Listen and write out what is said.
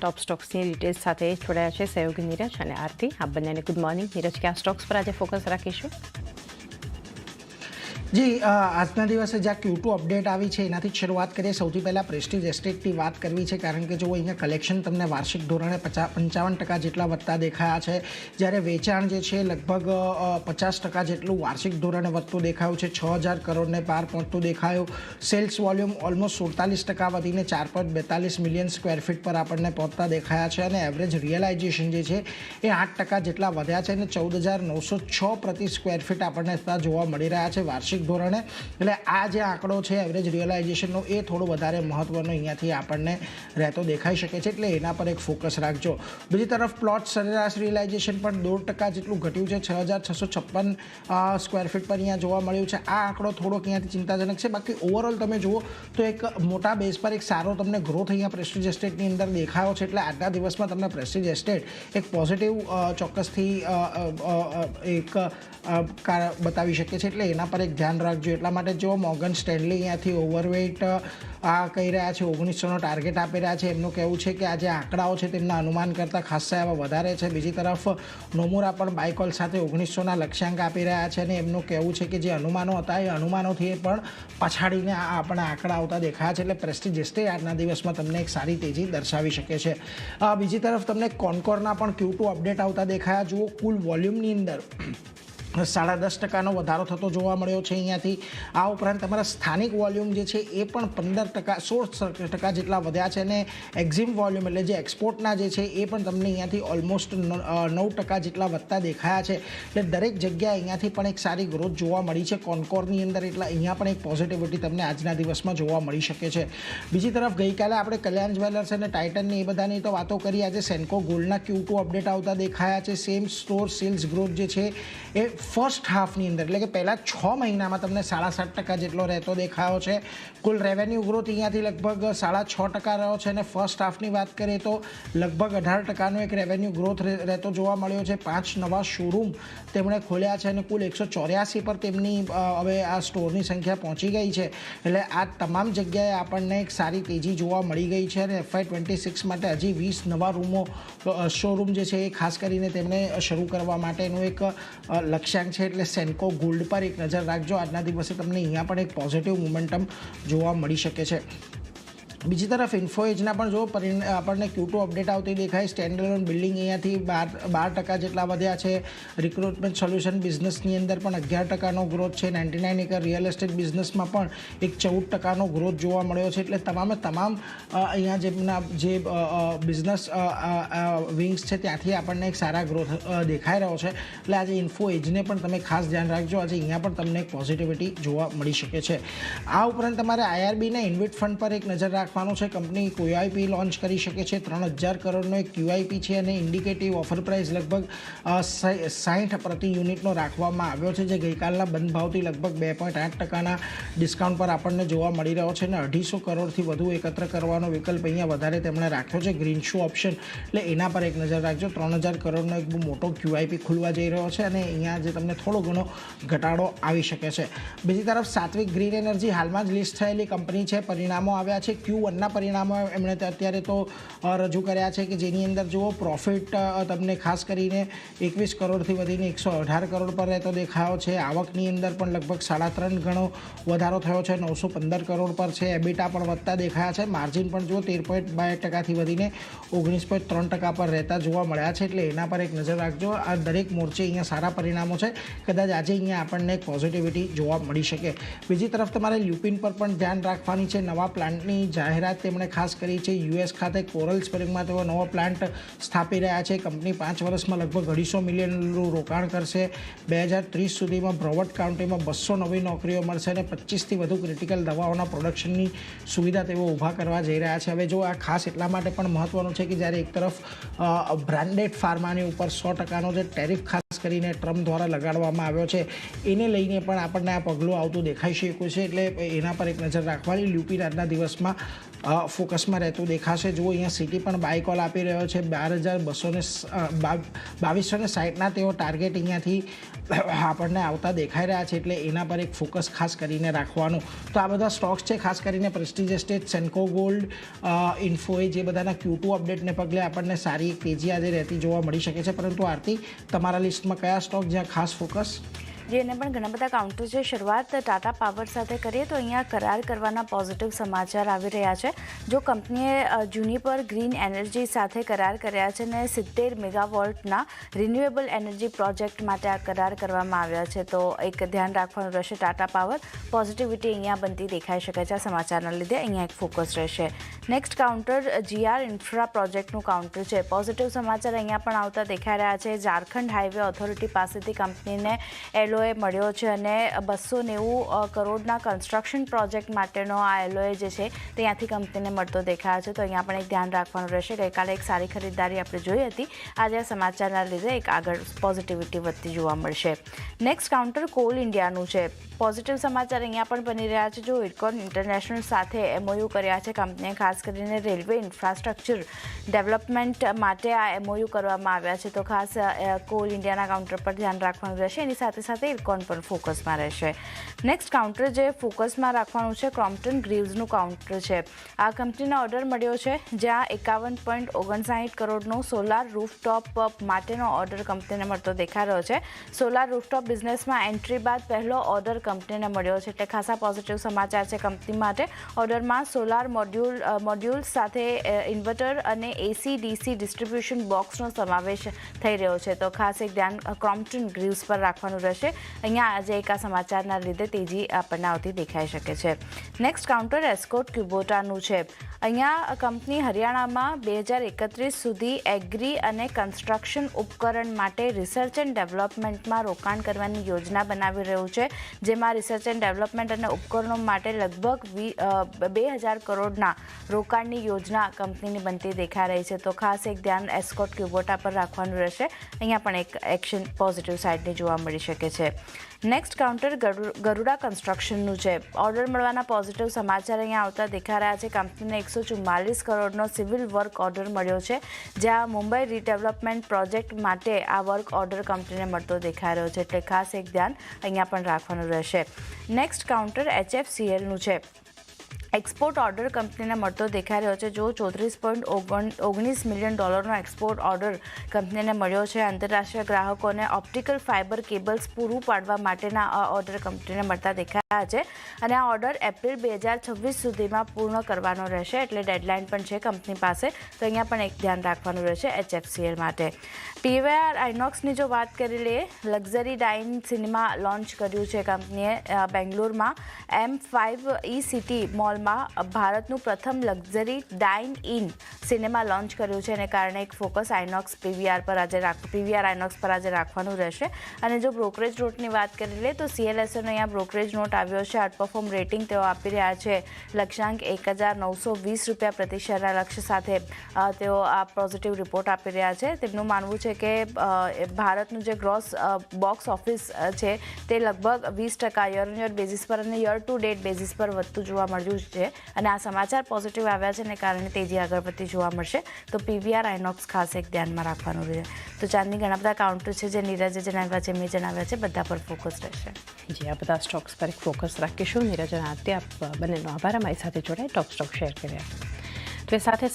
ટોપ સ્ટોક્સની details સાથે જોડાયા છે સહયોગી નીરજ અને આરતી. આપ બંનેને ગુડ મોર્નિંગ. નીરજ, કયા સ્ટોક્સ પર આજે ફોકસ રાખીશું? જી, આજના દિવસે જ્યાં Q2 અપડેટ આવી છે એનાથી જ શરૂઆત કરીએ. સૌથી પહેલાં પ્રેસ્ટીજ એસ્ટેટની વાત કરવી છે, કારણ કે જો અહીંયા કલેક્શન તમને વાર્ષિક ધોરણે 55% જેટલા વધતા દેખાયા છે, જ્યારે વેચાણ જે છે લગભગ 50% જેટલું વાર્ષિક ધોરણે વધતું દેખાયું છે. 6000 કરોડને પાર પહોંચતું દેખાયું. સેલ્સ વોલ્યુમ ઓલમોસ્ટ 47% વધીને 4.42 મિલિયન સ્ક્વેર ફીટ પર આપણને પહોંચતા દેખાયા છે અને એવરેજ રિયલાઇઝેશન જે છે એ 8% જેટલા વધ્યા છે અને 14906 પ્રતિ સ્ક્વેર ફીટ આપણને જોવા મળી રહ્યા છે વાર્ષિક ધોરણે. એટલે આ જે આંકડો છે એવરેજ રિયલાઇઝેશનનો એ થોડો વધારે મહત્વનો અહીંયાથી આપણને રહેતો દેખાઈ શકે છે, એટલે એના પર એક ફોકસ રાખજો. બીજી તરફ પ્લોટ સરેરાશ રિયલાઇઝેશન પણ 2% જેટલું ઘટ્યું છે. 6656 સ્ક્વેર ફીટ પર અહીંયા જોવા મળ્યું છે. આ આંકડો થોડોક અહીંયાથી ચિંતાજનક છે. બાકી ઓવરઓલ તમે જુઓ તો એક મોટા બેઝ પર એક સારો તમને ગ્રોથ અહીંયા પ્રેસ્ટીજ એસ્ટેટની અંદર દેખાયો છે, એટલે આજના દિવસમાં તમને પ્રેસ્ટીજ એસ્ટેટ એક પોઝિટિવ ચોક્કસથી એક બતાવી શકે છે, એટલે એના પર એક ધ્યાન રાખજો. એટલા માટે જો મોર્ગન સ્ટેનલી અહીંયાથી ઓવરવેઇટ કહી રહ્યા છે, 1900નો ટાર્ગેટ આપી રહ્યા છે. એમનું કહેવું છે કે આ જે આંકડાઓ છે તેમના અનુમાન કરતાં ખાસ્સા એવા વધારે છે. બીજી તરફ નોમુરા પણ બાયકોલ સાથે 1900ના લક્ષ્યાંક આપી રહ્યા છે અને એમનું કહેવું છે કે જે અનુમાનો હતા એ અનુમાનોથી પણ પછાડીને આપણા આંકડા આવતા દેખાયા છે, એટલે પ્રેસ્ટીજ એસ્ટેટ આજના દિવસમાં તમને એક સારી તેજી દર્શાવી શકે છે. બીજી તરફ તમને કોન્કોરના પણ Q2 અપડેટ આવતા દેખાયા. જુઓ, કુલ વોલ્યુમની અંદર 10.5% વધારો થતો જોવા મળ્યો છે અહીંયાથી. આ ઉપરાંત તમારા સ્થાનિક વોલ્યુમ જે છે એ પણ 16% જેટલા વધ્યા છે અને એક્ઝિમ વોલ્યુમ એટલે જે એક્સપોર્ટના જે છે એ પણ તમને અહીંયાથી ઓલમોસ્ટ 9% જેટલા વધતા દેખાયા છે. એટલે દરેક જગ્યાએ અહીંયાથી પણ એક સારી ગ્રોથ જોવા મળી છે કોન્કોરની અંદર, એટલે અહીંયા પણ એક પોઝિટિવિટી તમને આજના દિવસમાં જોવા મળી શકે છે. બીજી તરફ ગઈકાલે આપણે કલ્યાણ જ્વેલર્સ અને ટાઇટનની એ બધાની તો વાતો કરી. આજે સેન્કો ગોલ્ડના Q2 અપડેટ આવતા દેખાયા છે. સેમ સ્ટોર સેલ્સ ગ્રોથ જે છે એ ફર્સ્ટ હાફની અંદર એટલે કે પહેલાં 6 મહિનામાં તમને 7.5% જેટલો રહેતો દેખાયો છે. કુલ રેવન્યુ ગ્રોથ અહીંયાથી લગભગ 6.5% રહ્યો છે અને ફર્સ્ટ હાફની વાત કરીએ તો લગભગ 18%નો એક રેવન્યુ ગ્રોથ રહેતો જોવા મળ્યો છે. 5 નવા શોરૂમ તેમણે ખોલ્યા છે અને કુલ 184 પર તેમની હવે આ સ્ટોરની સંખ્યા પહોંચી ગઈ છે. એટલે આ તમામ જગ્યાએ આપણને એક સારી તેજી જોવા મળી ગઈ છે અને FY26 માટે હજી 20 નવા શોરૂમ જે છે એ ખાસ કરીને તેમણે શરૂ કરવા માટેનું એક લક્ષ્યાંક છે, એટલે સેન્કો ગોલ્ડ પર એક નજર રાખજો. આજના દિવસે તમને અહીંયા પણ એક પોઝિટિવ મોમેન્ટમ જોવા મળી શકે છે. બીજી તરફ ઇન્ફોએજના પણ જો આપણને Q2 અપડેટ આવતી દેખાય. સ્ટેન્ડઅલોન બિલ્ડિંગ અહીંયાથી 12% જેટલા વધ્યા છે. રિક્રુટમેન્ટ સોલ્યુશન બિઝનેસની અંદર પણ 11%નો ગ્રોથ છે. 99 એકર રિયલ એસ્ટેટ બિઝનેસમાં પણ એક 14%નો ગ્રોથ જોવા મળ્યો છે. એટલે તમામ અહીંયા જેમના જે બિઝનેસ વિંગ્સ છે ત્યાંથી આપણને એક સારા ગ્રોથ દેખાઈ રહ્યો છે. એટલે આજે ઇન્ફોએજને પણ તમે ખાસ ધ્યાન રાખજો. આજે અહીંયા પણ તમને એક પોઝિટિવિટી જોવા મળી શકે છે. આ ઉપરાંત તમારે IRBના ઇન્વેટ ફંડ પર એક નજર રાખવાની છે. કંપની QIP લોન્ચ કરી શકે છે. 3000 કરોડનો એક QIP છે અને ઇન્ડિકેટિવ ઓફર પ્રાઇસ લગભગ 60 પ્રતિ યુનિટનો રાખવામાં આવ્યો છે, જે ગઈકાલના બંધ ભાવથી લગભગ 2.8%ના ડિસ્કાઉન્ટ પર આપણને જોવા મળી રહ્યો છે અને 250 કરોડથી વધુ એકત્ર કરવાનો વિકલ્પ અહીંયા વધારે તેમણે રાખ્યો છે. ગ્રીન શૂ ઓપ્શન, એટલે એના પર એક નજર રાખજો. 3000 કરોડનો એક બહુ મોટો QIP ખુલવા જઈ રહ્યો છે અને અહીંયા જે તમને થોડો ઘણો ઘટાડો આવી શકે છે. બીજી તરફ સાત્વિક ગ્રીન એનર્જી હાલમાં જ લિસ્ટ થયેલી કંપની છે. પરિણામો આવ્યા છે. Q1ના પરિણામો એમણે અત્યારે તો રજૂ કર્યા છે કે જેની અંદર જુઓ પ્રોફિટ તમને ખાસ કરીને 21 કરોડથી વધીને 118 કરોડ પર રહેતો દેખાયો છે. આવકની અંદર પણ લગભગ 3.5 ગણો વધારો થયો છે. 915 કરોડ પર છે. એબિટા પણ વધતા દેખાયા છે. માર્જિન પણ જુઓ 13.2%થી વધીને 19.3% પર રહેતા જોવા મળ્યા છે. એટલે એના પર એક નજર રાખજો. આ દરેક મોરચે અહીંયા સારા પરિણામો છે. કદાચ આજે અહીંયા આપણને એક પોઝિટિવિટી જોવા મળી શકે. બીજી તરફ તમારે લ્યુપિન પર પણ ધ્યાન રાખવાની છે. નવા પ્લાન્ટની જાહેરાત તેમણે ખાસ કરી છે. US ખાતે કોરલ સ્પ્રિંગમાં તેઓ નવો પ્લાન્ટ સ્થાપી રહ્યા છે. કંપની 5 વર્ષમાં લગભગ 250 મિલિયનનું રોકાણ કરશે. 2030 સુધીમાં બ્રોવર્ડ કાઉન્ટીમાં 200 નવી નોકરીઓ મળશે અને 25થી વધુ ક્રિટિકલ દવાઓના પ્રોડક્શનની સુવિધા તેઓ ઊભા કરવા જઈ રહ્યા છે. હવે જો આ ખાસ એટલા માટે પણ મહત્વનું છે કે જ્યારે એક તરફ બ્રાન્ડેડ ફાર્માની ઉપર 100%નો જે ટેરિફ ખાસ કરીને ટ્રમ્પ દ્વારા લગાડવામાં આવ્યો છે એને લઈને પણ આપણને આ પગલું આવતું દેખાઈ શક્યું છે. એટલે એના પર એક નજર રાખવાની. લ્યુપિન આજના દિવસમાં ફોકસમાં રહેતું દેખાશે. જો અહીંયા સિટી પણ બાય કોલ આપી રહ્યો છે. 22,260ના તેઓ ટાર્ગેટ અહીંયાથી આપણને આવતા દેખાઈ રહ્યા છે, એટલે એના પર એક ફોકસ ખાસ કરીને રાખવાનું. તો આ બધા સ્ટોક્સ છે, ખાસ કરીને પ્રેસ્ટીજ એસ્ટેટ, સેન્કો ગોલ્ડ, ઇન્ફોએ, જે બધાના Q2 અપડેટને પગલે આપણને સારી એક તેજી આજે રહેતી જોવા મળી શકે છે. પરંતુ આરતી, તમારા લિસ્ટમાં કયા સ્ટોક જ્યાં ખાસ ફોકસ? જે એને પણ ઘણા બધા કાઉન્ટર છે. શરૂઆત ટાટા પાવર સાથે કરીએ તો અહીંયા કરાર કરવાના પોઝિટિવ સમાચાર આવી રહ્યા છે. જો કંપનીએ જુનિપર ગ્રીન એનર્જી સાથે કરાર કર્યા છે અને 70 મેગાવોલ્ટના રિન્યુએબલ એનર્જી પ્રોજેક્ટ માટે આ કરાર કરવામાં આવ્યા છે, તો એક ધ્યાન રાખવાનું રહેશે. ટાટા પાવર પોઝિટિવિટી અહીંયા બનતી દેખાઈ શકે છે આ સમાચારના લીધે. અહીંયા એક ફોકસ રહેશે. નેક્સ્ટ કાઉન્ટર GR ઇન્ફ્રા પ્રોજેક્ટનું કાઉન્ટર છે. પોઝિટિવ સમાચાર અહીંયા પણ આવતા દેખાઈ રહ્યા છે. ઝારખંડ હાઈવે ઓથોરિટી પાસેથી કંપનીને એલઓએ મળ્યો છે અને 290 કરોડના કન્સ્ટ્રક્શન પ્રોજેક્ટ માટેનો આ એલઓએ જે છે ત્યાંથી કંપનીને મળતો દેખાયો છે. તો અહીંયા પણ એક ધ્યાન રાખવાનું રહેશે. ગઈકાલે એક સારી ખરીદદારી આપણે જોઈ હતી. આજે આ સમાચારના લીધે એક આગળ પોઝિટિવિટી વધતી જોવા મળશે. નેક્સ્ટ કાઉન્ટર કોલ ઇન્ડિયાનું છે. પોઝિટિવ સમાચાર અહીંયા પણ બની રહ્યા છે. જો ઇરકોન ઇન્ટરનેશનલ સાથે MOU કર્યા છે કંપનીએ, ખાસ કરીને રેલવે ઇન્ફ્રાસ્ટ્રક્ચર ડેવલપમેન્ટ માટે આ MOU કરવામાં આવ્યા છે, તો ખાસ કોલ ઇન્ડિયાના કાઉન્ટર પર ધ્યાન રાખવાનું રહેશે. એની સાથે સાથે ઇરકોન પણ ફોકસમાં રહેશે. નેક્સ્ટ કાઉન્ટર જે ફોકસમાં રાખવાનું છે, ક્રોમ્પ્ટન ગ્રીવ્સનું કાઉન્ટર છે. આ કંપનીને ઓર્ડર મળ્યો છે જ્યાં 51.59 કરોડનો સોલાર રૂફટોપ માટેનો ઓર્ડર કંપનીને મળતો દેખાઈ રહ્યો છે. સોલાર રૂફટોપ બિઝનેસમાં એન્ટ્રી બાદ પહેલો ઓર્ડર કંપનીને મળ્યો છે, એટલે ખાસા પોઝિટિવ સમાચાર છે કંપની માટે. ઓર્ડરમાં સોલાર મોડ્યુલ્સ સાથે ઇન્વર્ટર અને AC/DC ડિસ્ટ્રીબ્યુશન બોક્સનો સમાવેશ થઈ રહ્યો છે, તો ખાસ એક ધ્યાન ક્રોમ્પ્ટન ગ્રીવ્સ પર રાખવાનું રહેશે. અહીંયા આજે એક આ સમાચારના લીધે તેજી આપણને આવતી દેખાઈ શકે છે. નેક્સ્ટ કાઉન્ટર એસ્કોટ ક્યુબોટાનું છે. અહીંયા કંપની હરિયાણામાં 2031 સુધી એગ્રી અને કન્સ્ટ્રક્શન ઉપકરણ માટે રિસર્ચ એન્ડ ડેવલપમેન્ટમાં રોકાણ કરવાની યોજના બનાવી રહ્યું છે, જેમાં રિસર્ચ એન્ડ ડેવલપમેન્ટ અને ઉપકરણો માટે લગભગ 2000 કરોડના રોકાણની યોજના કંપનીની બનતી દેખાઈ રહી છે, તો ખાસ એક ધ્યાન એસ્કોટ ક્યુબોટા પર રાખવાનું રહેશે. અહીંયા પણ એક એક્શન પોઝિટિવ સાઇડની જોવા મળી શકે છે. નેક્સ્ટ કાઉન્ટર ગરુડા કન્સ્ટ્રક્શનનું છે. ઓર્ડર મળવાના પોઝિટિવ સમાચાર અહીંયા આવતા દેખાઈ રહ્યા છે. કંપનીને 144 કરોડનો સિવિલ વર્ક ઓર્ડર મળ્યો છે, જ્યાં મુંબઈ રીડેવલપમેન્ટ પ્રોજેક્ટ માટે આ વર્ક ઓર્ડર કંપનીને મળતો દેખાઈ રહ્યો છે, એટલે ખાસ એક ધ્યાન અહીંયા પણ રાખવાનું રહેશે. નેક્સ્ટ કાઉન્ટર HFCLનું છે. એક્સપોર્ટ ઓર્ડર કંપનીને મળતો દેખાઈ રહ્યો છે. જો $34.19 મિલિયન એક્સપોર્ટ ઓર્ડર કંપનીને મળ્યો છે. આંતરરાષ્ટ્રીય ગ્રાહકોને ઓપ્ટિકલ ફાઇબર કેબલ્સ પૂરું પાડવા માટેના આ ઓર્ડર કંપનીને મળતા દેખાયા છે અને આ ઓર્ડર એપ્રિલ 2026 સુધીમાં પૂર્ણ કરવાનો રહેશે, એટલે ડેડલાઇન પણ છે કંપની પાસે, તો અહીંયા પણ એક ધ્યાન રાખવાનું રહેશે HFCL માટે. PVR આઇનોક્સની જો વાત કરી લઈએ, લક્ઝરી ડાઇન સિનેમા લોન્ચ કર્યું છે કંપનીએ બેંગ્લોરમાં. M5 સિટી મોલમાં ભારતનું પ્રથમ લક્ઝરી ડાઇન ઇન સિનેમા લોન્ચ કર્યું છે, એને કારણે એક ફોકસ PVR આઇનોક્સ પર આજે રાખવાનું રહેશે. અને જો બ્રોકરેજ નોટની વાત કરી લઈએ તો CLSAનો અહીંયા બ્રોકરેજ નોટ આવ્યો છે. આઉટપરફોર્મ રેટિંગ તેઓ આપી રહ્યા છે. લક્ષ્યાંક 1920 રૂપિયા પ્રતિ શેરના લક્ષ્ય સાથે તેઓ આ પોઝિટિવ રિપોર્ટ આપી રહ્યા છે. તેમનું માનવું છે કે ભારતનું જે ગ્રોસ બોક્સ ઓફિસ છે તે લગભગ 20% યર ઓન યર બેઝિસ પર અને યર ટુ ડેટ બેઝિસ પર વધતું જોવા મળ્યું છે, અને આ સમાચાર પોઝિટિવ આવ્યા છે અને કારણે તેજી આગળ વધતી જોવા મળશે. તો PVR આઇનોક્સ ખાસ એક ધ્યાનમાં રાખવાનું રહે. તો ચાંદની ઘણા બધા કાઉન્ટર છે જે નીરજે જણાવ્યા છે, મેં જણાવ્યા છે, બધા પર ફોકસ રહેશે. જી, આ બધા સ્ટોક્સ પર એક ફોકસ રાખીશું. નીરજ અને આરતી, આપ બંનેનો આભાર અમારી સાથે જોડાઈ ટોપ સ્ટોક શેર કર્યા. તો એ સાથે